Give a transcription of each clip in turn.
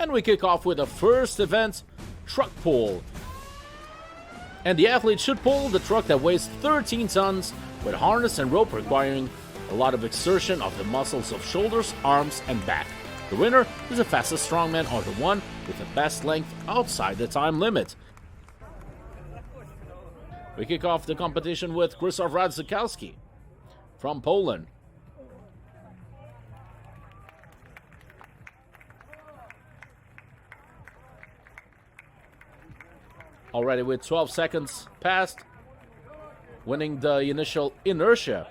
And we kick off with the first event, truck pull. And the athlete should pull the truck that weighs 13 tons with harness and rope, requiring a lot of exertion of the muscles of shoulders, arms, and back. The winner is the fastest strongman or the one with the best length outside the time limit. We kick off the competition with Krzysztof Radzikowski from Poland. Already with 12 seconds passed, winning the initial inertia.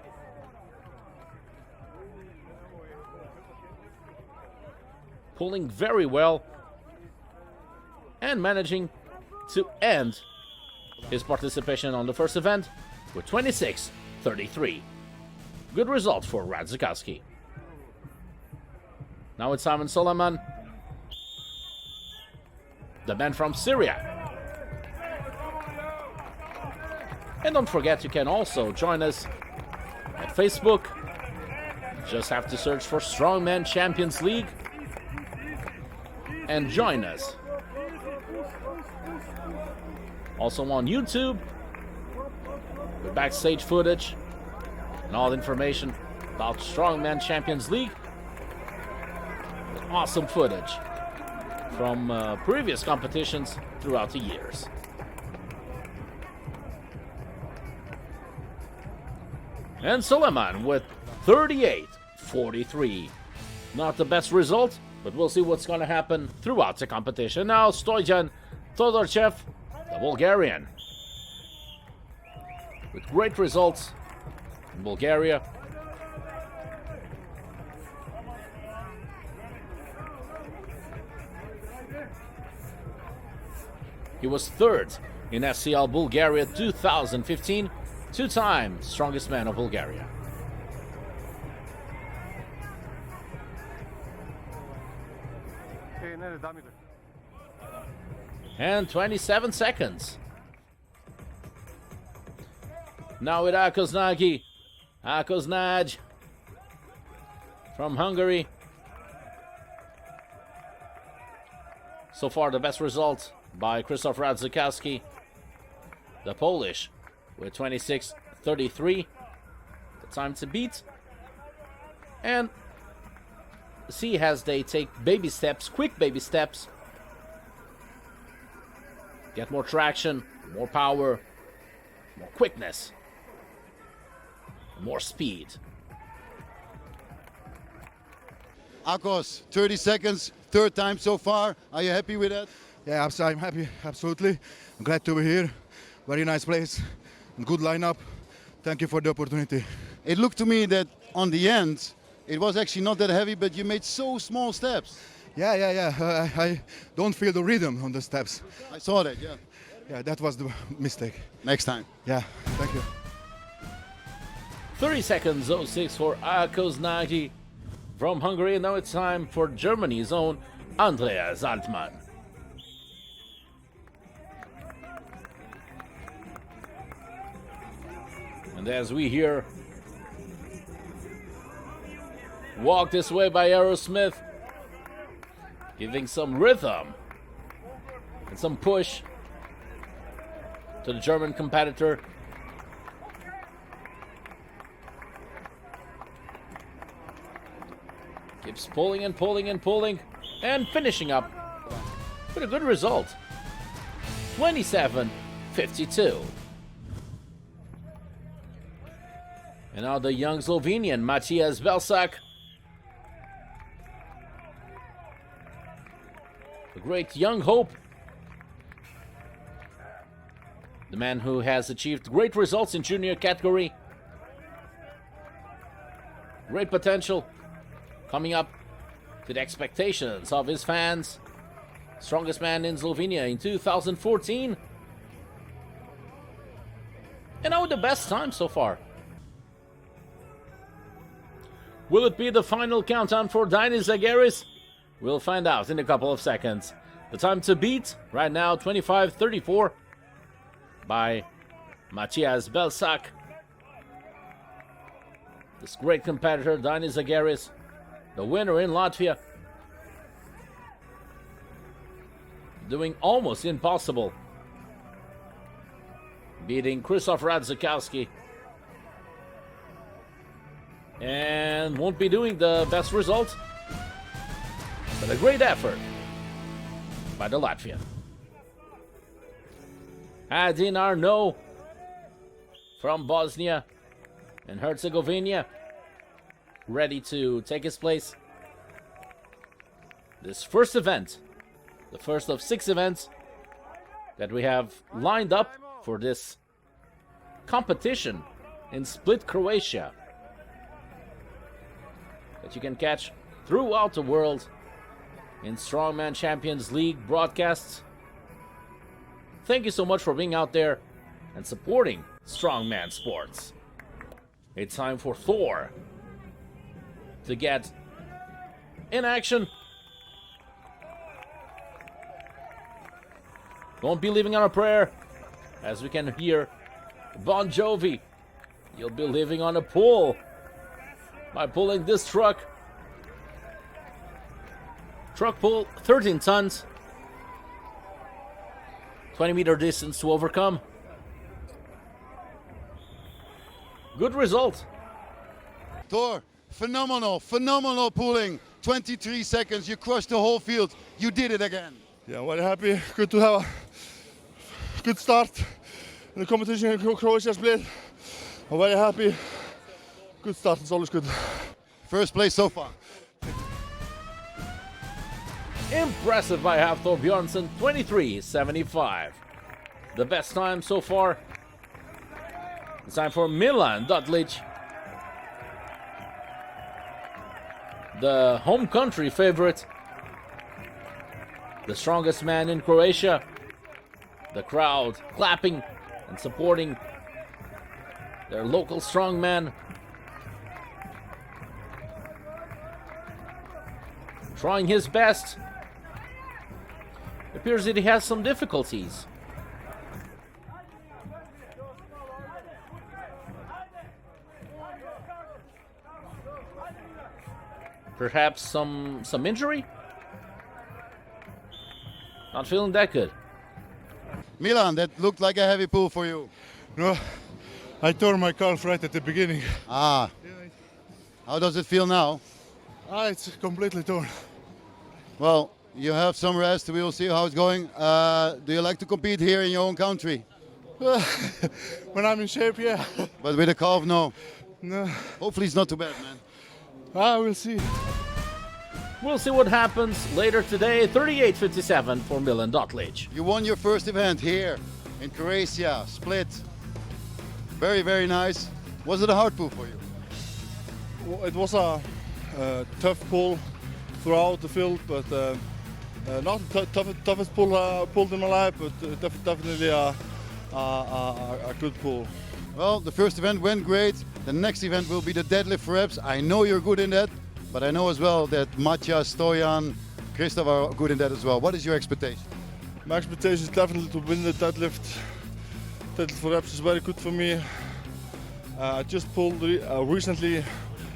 Pulling very well and managing to end his participation on the first event with 26:33. Good result for Radzikowski. Now it's Simon Suleiman, the man from Syria. And don't forget, you can also join us at Facebook. Just have to search for Strongman Champions League and join us. Also on YouTube with backstage footage and all the information about Strongman Champions League. With awesome footage from previous competitions throughout the years. And Suleiman with 38:43. Not the best result, but we'll see what's going to happen throughout the competition. Now Stojan Todorchev, the Bulgarian, with great results in Bulgaria. He was third in SCL Bulgaria 2015, two-time strongest man of Bulgaria. And 27 seconds. Now with Ákoznagi. Ákoznag from Hungary. So far the best result by Krzysztof Radzikowski, the Polish, with 26:33. The time to beat. And see as they take baby steps, quick baby steps. Get more traction, more power, more quickness, more speed. Akos, 30 seconds, third time so far. Are you happy with that? Yeah, I'm happy, absolutely. I'm glad to be here. Very nice place, good lineup. Thank you for the opportunity. It looked to me that on the end, it was actually not that heavy, but you made so small steps. Yeah. I don't feel the rhythm on the steps. I saw that, yeah. Yeah, that was the mistake. Next time. Yeah, thank you. 30 seconds, 06 for Ákoznagi from Hungary. And now it's time for Germany's own Andreas Altmann. And as we hear, walk this way by Aerosmith, giving some rhythm and some push to the German competitor. Keeps pulling and pulling and pulling and finishing up with a good result. 27:52. And now the young Slovenian Matthias Belsak. The great young hope. The man who has achieved great results in junior category. Great potential. Coming up to the expectations of his fans. Strongest man in Slovenia in 2014. And now the best time so far. Will it be the final countdown for Daini Zagaris? We'll find out in a couple of seconds. The time to beat right now, 25:34 by Matthias Belsak. This great competitor, Daini Zagaris, the winner in Latvia. doing almost impossible. Beating Krzysztof Radzikowski. And won't be doing the best result, but a great effort by the Latvian. Adin Arno from Bosnia and Herzegovina, ready to take his place. This first event, the first of 6 events that we have lined up for this competition in Split, Croatia, that you can catch throughout the world in Strongman Champions League broadcasts. Thank you so much for being out there and supporting Strongman Sports. It's time for Thor to get in action. Won't be leaving on a prayer, as we can hear Bon Jovi. You'll be living on a pull by pulling this truck. Truck pull 13 tons, 20-meter distance to overcome. Good result. Thor, phenomenal pulling. 23 seconds, you crushed the whole field. You did it again. Yeah, very happy. Good to have a good start in the competition in Croatia split. I'm very happy. Good start, it's always good. First place so far. Impressive by Hafþór Björnsson, 23:75. The best time so far. It's time for Milan Dutlic, the home country favorite, the strongest man in Croatia. The crowd clapping and supporting their local strongman. Trying his best. It appears that he has some difficulties. Perhaps some injury? Not feeling that good. Milan, that looked like a heavy pull for you. No, I tore my calf right at the beginning. Ah. How does it feel now? It's completely torn. Well, you have some rest. We will see how it's going. Do you like to compete here in your own country? When I'm in shape, yeah. But with a calf, no. No. Hopefully it's not too bad, man. We'll see. We'll see what happens later today. 38:57 for Milan Dutlic. You won your first event here in Croatia, Split. Very, very nice. Was it a hard pull for you? It was a tough pull throughout the field, but not the toughest pull pulled in my life, but definitely a good pull. Well, the first event went great. The next event will be the deadlift reps. I know you're good in that, but I know as well that Matja, Stojan, Krzysztof are good in that as well. What is your expectation? My expectation is definitely to win the deadlift. Deadlift for reps is very good for me. I just pulled recently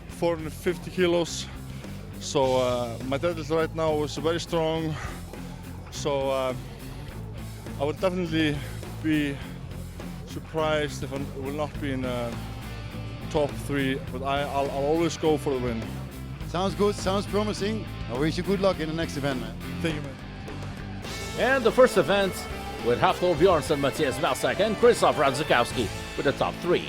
450 kilos, so my deadlift right now is very strong. So I would definitely be surprised if I will not be in top 3, but I'll always go for the win. Sounds good, sounds promising. I wish you good luck in the next event, man. Thank you, man. And the first event with Hafþór Björnsson, Matthias Valsak, and Krzysztof Radzikowski with the top 3.